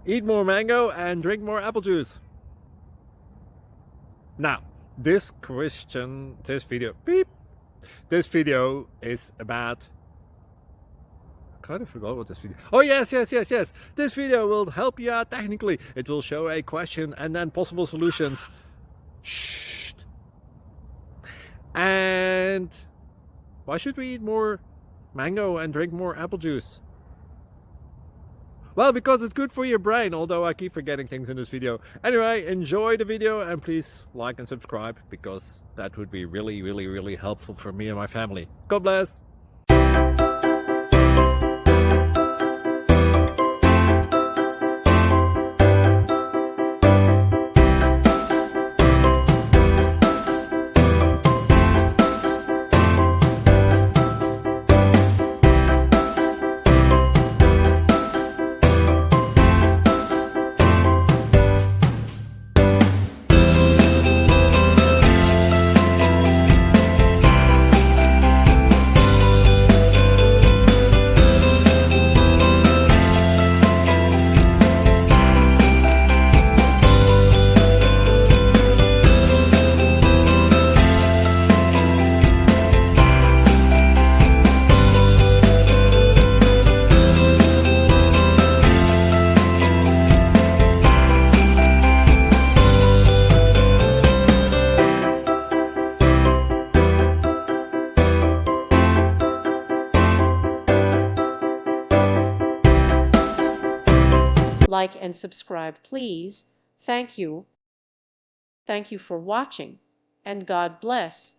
Eat more mango and drink more apple juice. Now, this video is about, I kind of forgot what this video. Oh yes. This video will help you out technically. It will show a question and then possible solutions. Shh. And why should we eat more mango and drink more apple juice? Well, because it's good for your brain, although I keep forgetting things in this video. Anyway, enjoy the video and please like and subscribe, because that would be really helpful for me and my family. God bless! Like and subscribe, please. Thank you. Thank you for watching, and God bless.